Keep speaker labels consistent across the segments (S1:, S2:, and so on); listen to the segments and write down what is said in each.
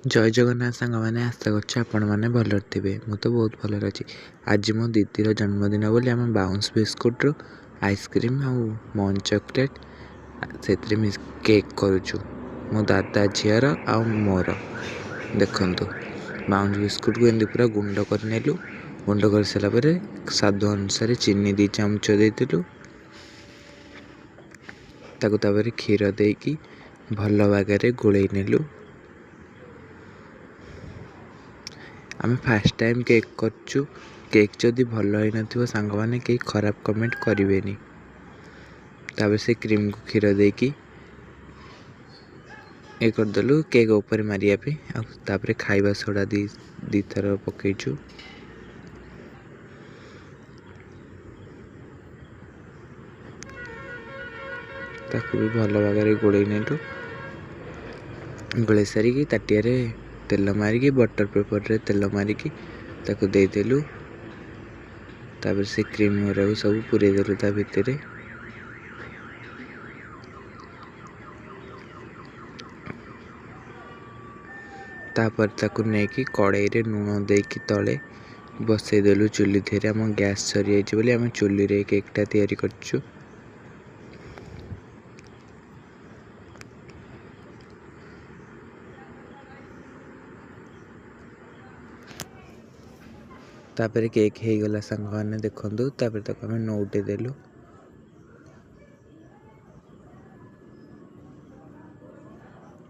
S1: ଜୟ ଜଗନ୍ନାଥ ସାଙ୍ଗମାନେ, ଆଶା କରୁଛି ଆପଣମାନେ ଭଲରେ ଥିବେ। ମୁଁ ତ ବହୁତ ଭଲରେ ଅଛି। ଆଜି ମୋ ଦିଦିର ଜନ୍ମଦିନ ବୋଲି ଆମେ ବାଉନ୍ସ ବିସ୍କୁଟରୁ ଆଇସ୍କ୍ରିମ୍ ଆଉ ମଞ୍ଚ ଚକୋଲେଟ୍ ସେଥିରେ କେକ୍ କରୁଛୁ। ମୋ ଦାଦା ଝିଅର ଆଉ ମୋର। ଦେଖନ୍ତୁ, ବାଉନ୍ସ ବିସ୍କୁଟକୁ ଏମିତି ପୁରା ଗୁଣ୍ଡ କରିନେଲୁ। ଗୁଣ୍ଡ କରିସାରିଲା ପରେ ସ୍ୱାଦ ଅନୁସାରେ ଚିନି 2 ଚାମଚ ଦେଇଥିଲୁ। ତାକୁ ତାପରେ କ୍ଷୀର ଦେଇକି ଭଲ ଭାବରେ ଗୋଳେଇ ନେଲୁ। ଆମେ ଫାଷ୍ଟ ଟାଇମ୍ କେକ୍ କରୁଛୁ। କେକ୍ ଯଦି ଭଲ ହେଇନଥିବ ସାଙ୍ଗମାନେ କେହି ଖରାପ କମେଣ୍ଟ କରିବେନି। ତାପରେ ସେ କ୍ରିମ୍କୁ କ୍ଷୀର ଦେଇକି କରିଦେଲୁ କେକ୍ ଉପରେ ମାରିବା ପାଇଁ। ଆଉ ତାପରେ ଖାଇବା ସୋଡ଼ା ଦୁଇ ଥର ପକାଇଛୁ। ତାକୁ ବି ଭଲ ଭାବରେ ଗୋଳେଇ ନେଲୁ। ଗୋଳେଇ ସାରିକି ତାଟିଆରେ ତେଲ ମାରିକି ବଟର ପେପରରେ ତେଲ ମାରିକି ତାକୁ ଦେଇଦେଲୁ। ତାପରେ ସେ କ୍ରିମ୍ ଗୁଡ଼ାକୁ ସବୁ ପୁରେଇ ଦେଲୁ ତା ଭିତରେ। ତାପରେ ତାକୁ ନେଇକି କଡ଼େଇରେ ଲୁଣ ଦେଇକି ତଳେ ବସେଇଦେଲୁ ଚୁଲି ଧିରେ। ଆମ ଗ୍ୟାସ୍ ସରିଯାଇଛି ବୋଲି ଆମେ ଚୁଲିରେ କେକ୍ଟା ତିଆରି କରିଛୁ। ତାପରେ କେକ୍ ହେଇଗଲା ସାଙ୍ଗମାନେ, ଦେଖନ୍ତୁ। ତାପରେ ତାକୁ ଆମେ ନଉଟେଇ ଦେଲୁ।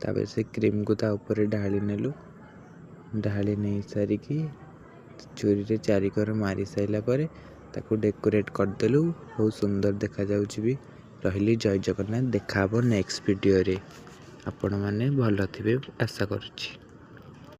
S1: ତାପରେ ସେ କ୍ରିମ୍କୁ ତା ଉପରେ ଢାଳି ନେଲୁ। ଢାଳି ନେଇ ସାରିକି ଚୁରିରେ ଚାରିକର ମାରି ସାରିଲା ପରେ ତାକୁ ଡେକୋରେଟ୍ କରିଦେଲୁ। ବହୁତ ସୁନ୍ଦର ଦେଖାଯାଉଛି ବି। ରହିଲି, ଜୟ ଜଗନ୍ନାଥ। ଦେଖା ହେବ ନେକ୍ସଟ ଭିଡ଼ିଓରେ। ଆପଣମାନେ ଭଲ ଥିବେ ଆଶା କରୁଛି।